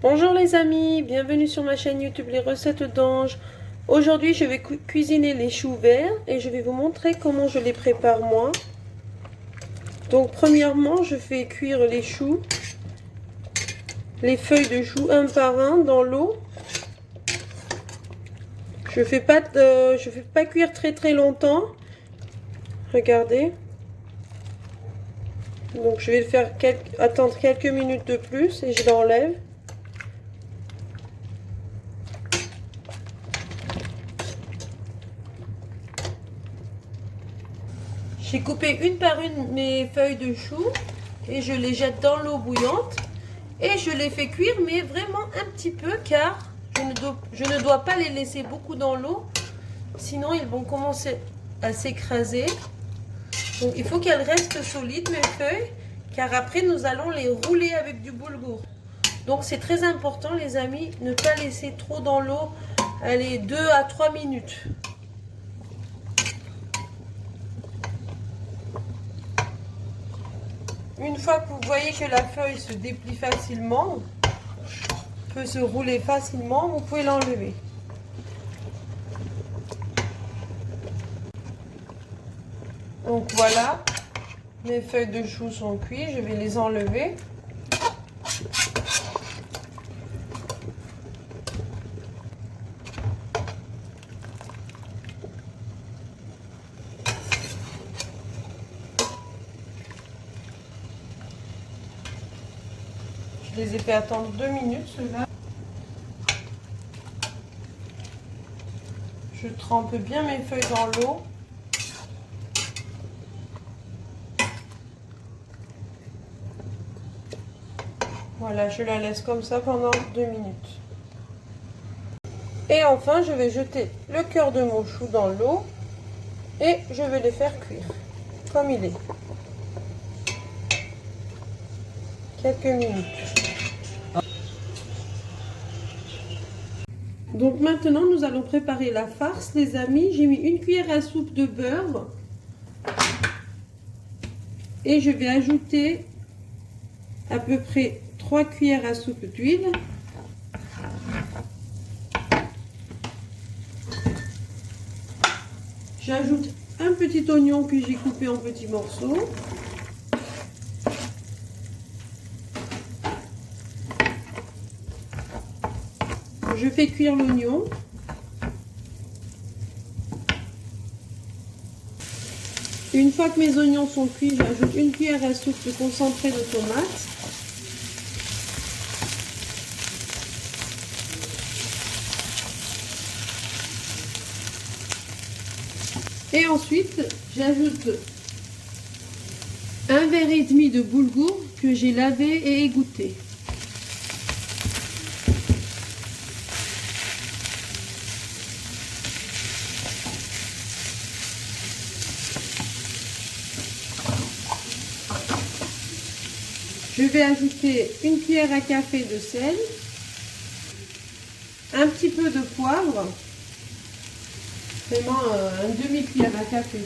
Bonjour les amis, bienvenue sur ma chaîne YouTube Les Recettes d'Ange. Aujourd'hui je vais cuisiner les choux verts et je vais vous montrer comment je les prépare moi. Donc premièrement je fais cuire les choux, les feuilles de choux un par un dans l'eau. Je fais pas cuire très longtemps. Regardez. Donc je vais le faire attendre quelques minutes de plus et je l'enlève. J'ai coupé une par une mes feuilles de chou et je les jette dans l'eau bouillante et je les fais cuire, mais vraiment un petit peu car je ne dois pas les laisser beaucoup dans l'eau, sinon ils vont commencer à s'écraser. Donc il faut qu'elles restent solides mes feuilles, car après nous allons les rouler avec du boulgour. Donc c'est très important les amis, ne pas laisser trop dans l'eau, allez 2 à 3 minutes. Une fois que vous voyez que la feuille se déplie facilement, peut se rouler facilement, vous pouvez l'enlever. Donc voilà, mes feuilles de chou sont cuites, je vais les enlever. Je les ai fait attendre 2 minutes, ceux-là. Je trempe bien mes feuilles dans l'eau. Voilà, je la laisse comme ça pendant 2 minutes. Et enfin, je vais jeter le cœur de mon chou dans l'eau et je vais les faire cuire comme il est. Quelques minutes. Donc maintenant, nous allons préparer la farce, les amis. J'ai mis une cuillère à soupe de beurre et je vais ajouter à peu près 3 cuillères à soupe d'huile. J'ajoute un petit oignon que j'ai coupé en petits morceaux. Je fais cuire l'oignon. Une fois que mes oignons sont cuits, j'ajoute une cuillère à soupe de concentré de tomate. Et ensuite, j'ajoute un verre et demi de boulgour que j'ai lavé et égoutté. Je vais ajouter une cuillère à café de sel, un petit peu de poivre, vraiment un demi-cuillère à café,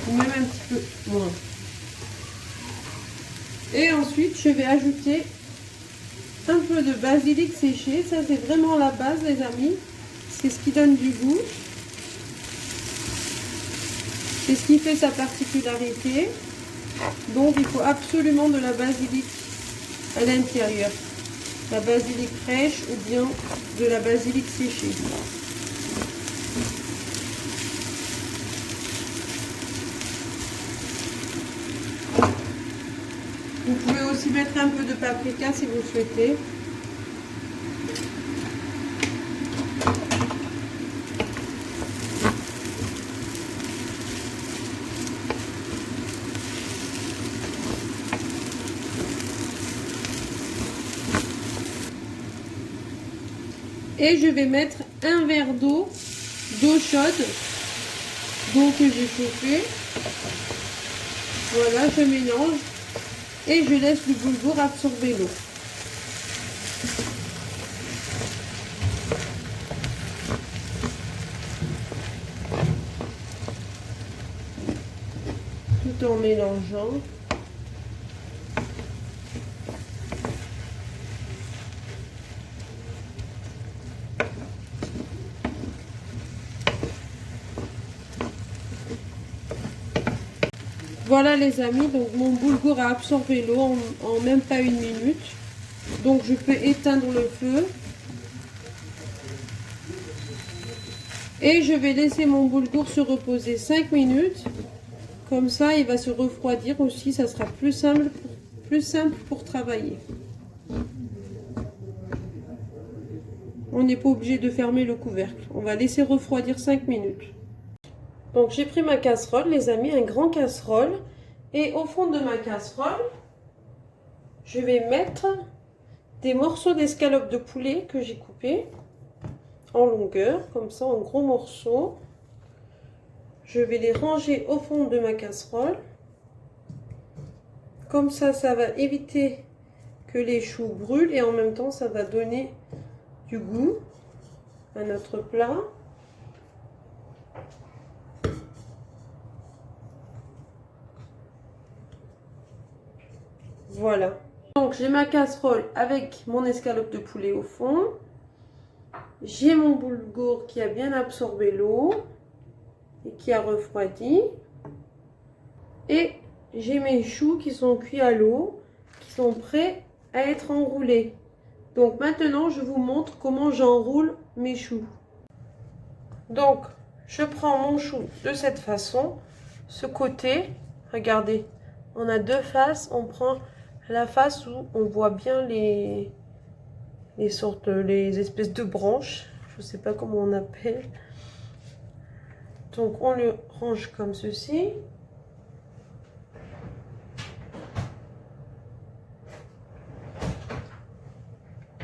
ou même un petit peu moins. Et ensuite, je vais ajouter un peu de basilic séché. Ça, c'est vraiment la base, les amis. C'est ce qui donne du goût. C'est ce qui fait sa particularité. Donc, il faut absolument de la basilic à l'intérieur. La basilic fraîche ou bien de la basilic séchée. Vous pouvez aussi mettre un peu de paprika si vous souhaitez. Et je vais mettre un verre d'eau chaude, d'eau que j'ai chauffée. Voilà, je mélange et je laisse le boulgour absorber l'eau. Tout en mélangeant. Voilà les amis, donc mon boulgour a absorbé l'eau en même pas une minute. Donc je peux éteindre le feu. Et je vais laisser mon boulgour se reposer 5 minutes. Comme ça, il va se refroidir aussi. Ça sera plus simple pour travailler. On n'est pas obligé de fermer le couvercle. On va laisser refroidir 5 minutes. Donc j'ai pris ma casserole, les amis, un grand casserole. Et au fond de ma casserole, je vais mettre des morceaux d'escalope de poulet que j'ai coupés en longueur, comme ça, en gros morceaux. Je vais les ranger au fond de ma casserole. Comme ça, ça va éviter que les choux brûlent et en même temps, ça va donner du goût à notre plat. Voilà. Donc, j'ai ma casserole avec mon escalope de poulet au fond. J'ai mon boulgour qui a bien absorbé l'eau et qui a refroidi. Et j'ai mes choux qui sont cuits à l'eau, qui sont prêts à être enroulés. Donc maintenant, je vous montre comment j'enroule mes choux. Donc, je prends mon chou de cette façon. Ce côté, regardez, on a deux faces. On prend la face où on voit bien les espèces de branches. Je ne sais pas comment on appelle. Donc, on le range comme ceci.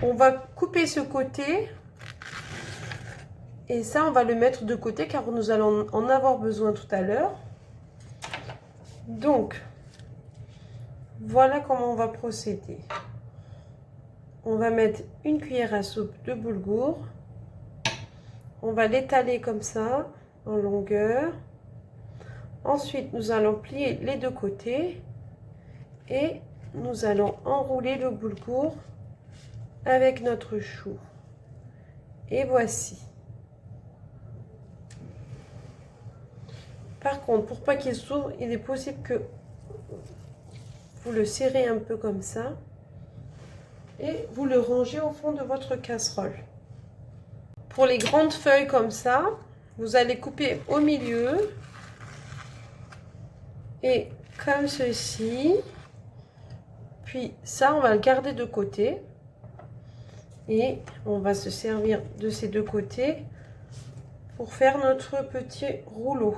On va couper ce côté. Et ça, on va le mettre de côté car nous allons en avoir besoin tout à l'heure. Donc, voilà comment on va procéder. On va mettre une cuillère à soupe de boulgour. On va l'étaler comme ça, en longueur. Ensuite, nous allons plier les deux côtés. Et nous allons enrouler le boulgour avec notre chou. Et voici. Par contre, pour pas qu'il s'ouvre, il est possible que vous le serrez un peu comme ça. Et vous le rangez au fond de votre casserole. Pour les grandes feuilles comme ça, vous allez couper au milieu. Et comme ceci. Puis ça, on va le garder de côté. Et on va se servir de ces deux côtés pour faire notre petit rouleau.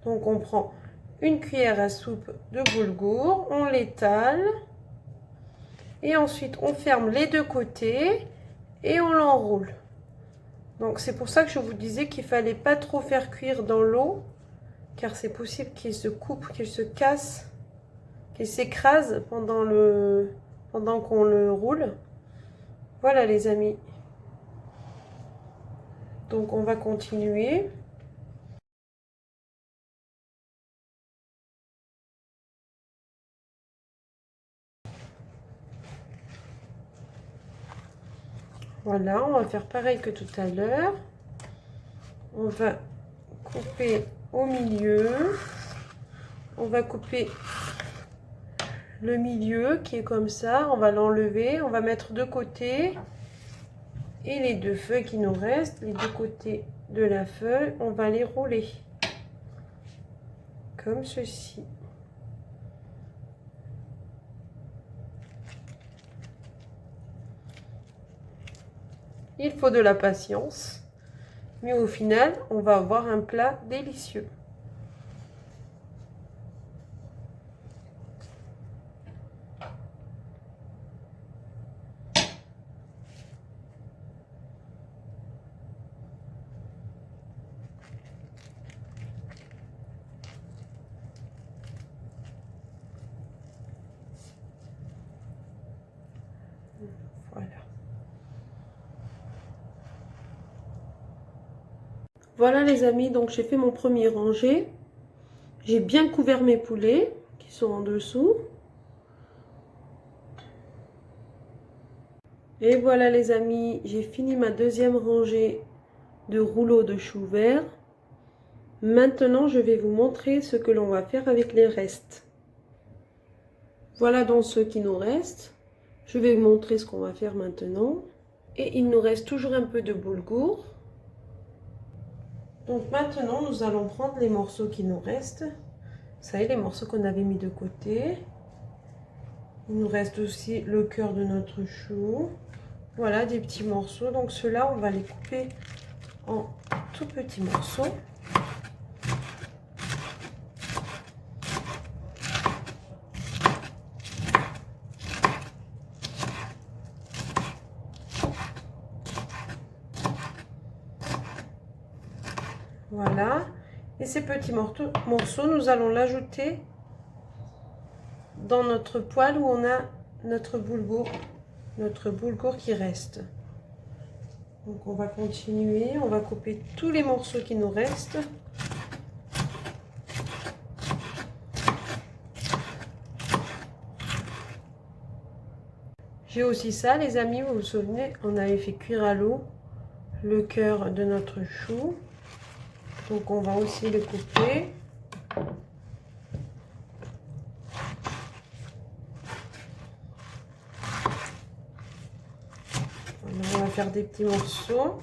Donc on prend une cuillère à soupe de boulgour, on l'étale. Et ensuite on ferme les deux côtés et on l'enroule. Donc c'est pour ça que je vous disais qu'il ne fallait pas trop faire cuire dans l'eau. Car c'est possible qu'il se coupe, qu'il se casse, qu'il s'écrase pendant qu'on le roule. Voilà les amis. Donc on va continuer. Voilà, on va faire pareil que tout à l'heure. On va couper au milieu. On va couper le milieu qui est comme ça. On va l'enlever. On va mettre de côté. Et les deux feuilles qui nous restent, les deux côtés de la feuille, on va les rouler. Comme ceci. Il faut de la patience, mais au final, on va avoir un plat délicieux. Voilà. Voilà les amis, donc j'ai fait mon premier rangé. J'ai bien couvert mes poulets qui sont en dessous. Et voilà les amis, j'ai fini ma deuxième rangée de rouleaux de chou vert. Maintenant, je vais vous montrer ce que l'on va faire avec les restes. Voilà donc ce qui nous reste. Je vais vous montrer ce qu'on va faire maintenant. Et il nous reste toujours un peu de boulgour. Donc maintenant, nous allons prendre les morceaux qui nous restent. Ça y est, les morceaux qu'on avait mis de côté. Il nous reste aussi le cœur de notre chou. Voilà, des petits morceaux. Donc ceux-là, on va les couper en tout petits morceaux. Voilà. Et ces petits morceaux, nous allons l'ajouter dans notre poêle où on a notre boulgour qui reste. Donc on va continuer, on va couper tous les morceaux qui nous restent. J'ai aussi ça, les amis, vous vous souvenez, on avait fait cuire à l'eau le cœur de notre chou. Donc on va aussi le couper. On va faire des petits morceaux.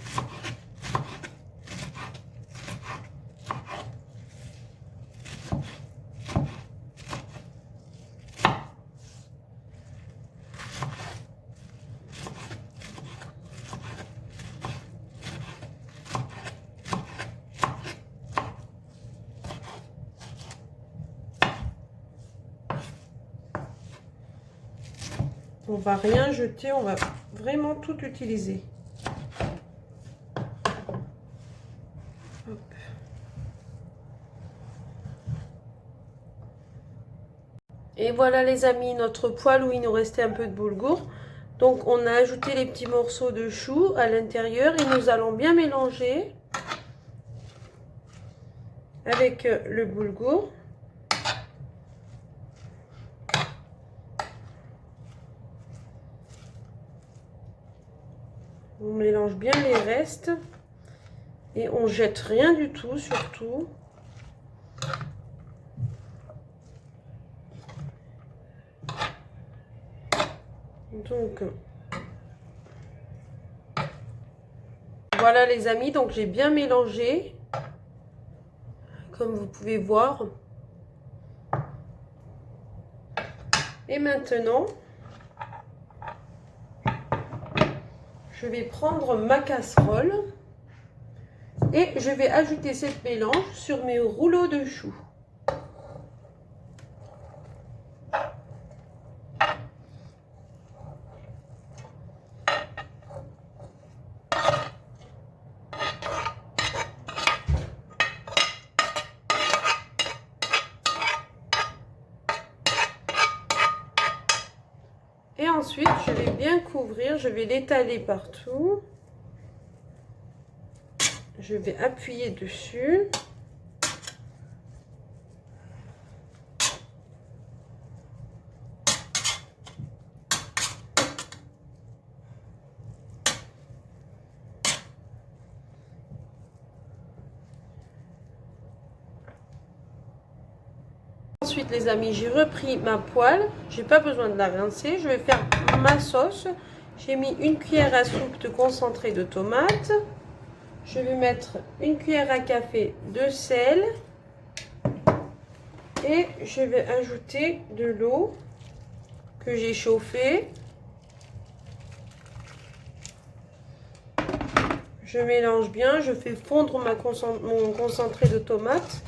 On va rien jeter, on va vraiment tout utiliser. Hop. Et voilà les amis, notre poêle où il nous restait un peu de boulgour. Donc on a ajouté les petits morceaux de chou à l'intérieur et nous allons bien mélanger avec le boulgour. On mélange bien les restes et on jette rien du tout surtout. Donc voilà les amis, donc j'ai bien mélangé comme vous pouvez voir. Et maintenant je vais prendre ma casserole et je vais ajouter cette mélange sur mes rouleaux de choux. Et ensuite, je vais bien couvrir, je vais l'étaler partout. Je vais appuyer dessus. Ensuite les amis, j'ai repris ma poêle, j'ai pas besoin de la rincer, je vais faire ma sauce. J'ai mis une cuillère à soupe de concentré de tomate. Je vais mettre une cuillère à café de sel et je vais ajouter de l'eau que j'ai chauffée. Je mélange bien, je fais fondre mon concentré de tomate.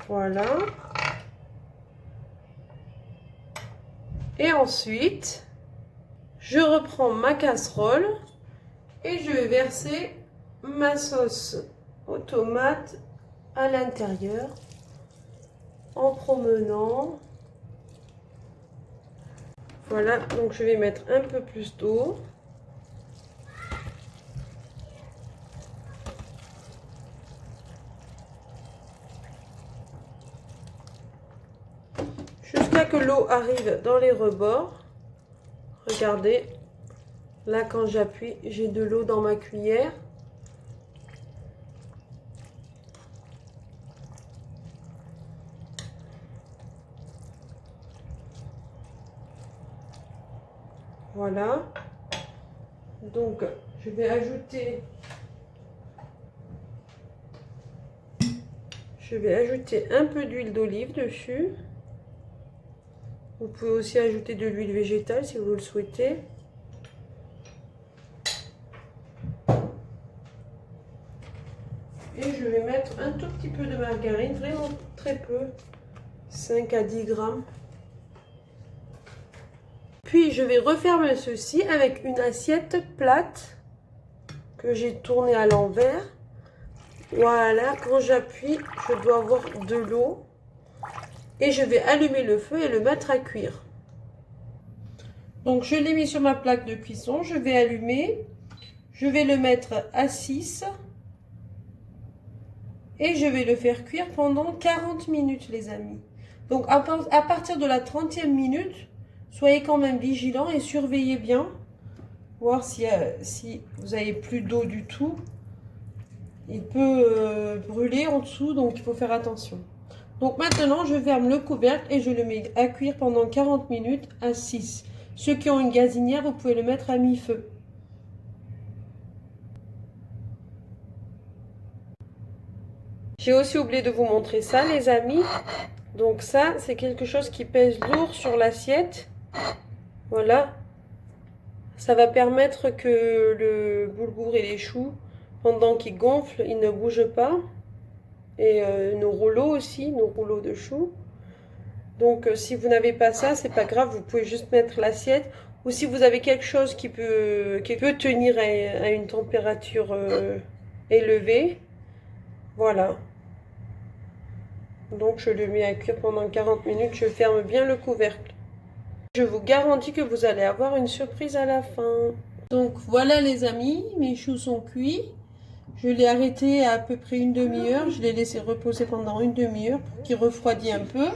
Voilà. Et ensuite, je reprends ma casserole et je vais verser ma sauce aux tomates à l'intérieur en promenant. Voilà, donc je vais mettre un peu plus d'eau. Jusqu'à que l'eau arrive dans les rebords. Regardez, Là, quand j'appuie, j'ai de l'eau dans ma cuillère. Voilà. Donc, je vais ajouter un peu d'huile d'olive dessus. Vous pouvez aussi ajouter de l'huile végétale si vous le souhaitez. Et je vais mettre un tout petit peu de margarine, vraiment très peu, 5 à 10 grammes. Puis je vais refermer ceci avec une assiette plate que j'ai tournée à l'envers. Voilà, quand j'appuie, je dois avoir de l'eau. Et je vais allumer le feu et le mettre à cuire. Donc je l'ai mis sur ma plaque de cuisson, je vais allumer. Je vais le mettre à 6. Et je vais le faire cuire pendant 40 minutes, les amis. Donc à partir de la 30e minute, soyez quand même vigilants et surveillez bien. Voir si vous n'avez plus d'eau du tout. Il peut brûler en dessous, donc il faut faire attention. Donc maintenant, je ferme le couvercle et je le mets à cuire pendant 40 minutes à 6. Ceux qui ont une gazinière, vous pouvez le mettre à mi-feu. J'ai aussi oublié de vous montrer ça, les amis. Donc ça, c'est quelque chose qui pèse lourd sur l'assiette. Voilà. Ça va permettre que le boulgour et les choux, pendant qu'ils gonflent, ils ne bougent pas. Et nos rouleaux aussi, nos rouleaux de choux. Donc si vous n'avez pas ça, c'est pas grave, vous pouvez juste mettre l'assiette. Ou si vous avez quelque chose qui peut tenir à une température élevée. Voilà. Donc je le mets à cuire pendant 40 minutes, je ferme bien le couvercle. Je vous garantis que vous allez avoir une surprise à la fin. Donc voilà les amis, mes choux sont cuits. Je l'ai arrêté à peu près une demi-heure. Je l'ai laissé reposer pendant une demi-heure pour qu'il refroidisse un peu.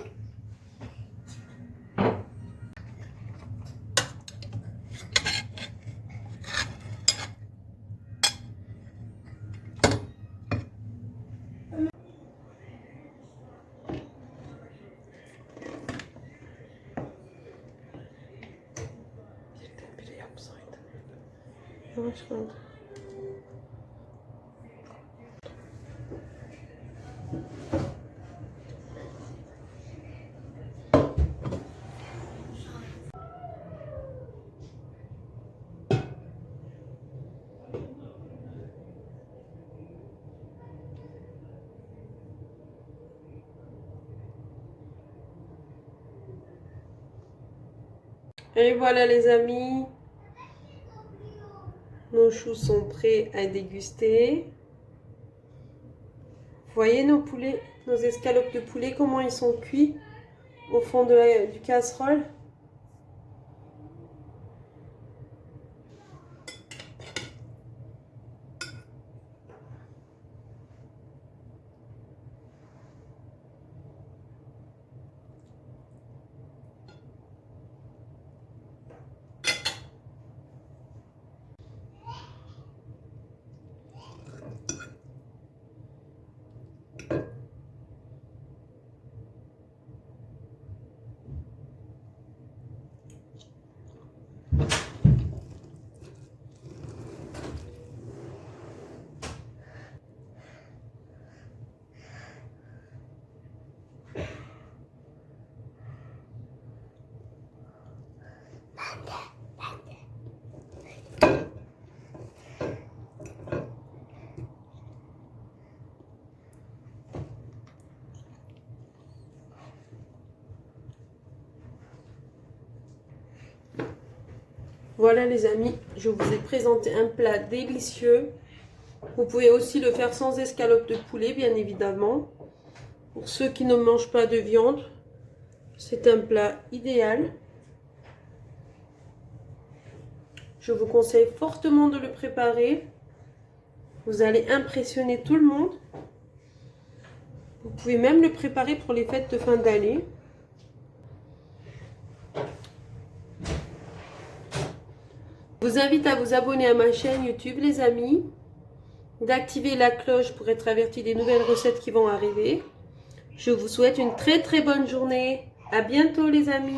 Et voilà les amis, nos choux sont prêts à déguster. Voyez nos poulets, nos escalopes de poulet, comment ils sont cuits au fond du casserole. Voilà les amis, je vous ai présenté un plat délicieux. Vous pouvez aussi le faire sans escalope de poulet, bien évidemment. Pour ceux qui ne mangent pas de viande, c'est un plat idéal. Je vous conseille fortement de le préparer. Vous allez impressionner tout le monde. Vous pouvez même le préparer pour les fêtes de fin d'année. Vous vous invite à vous abonner à ma chaîne YouTube, les amis. D'activer la cloche pour être averti des nouvelles recettes qui vont arriver. Je vous souhaite une très très bonne journée. À bientôt les amis.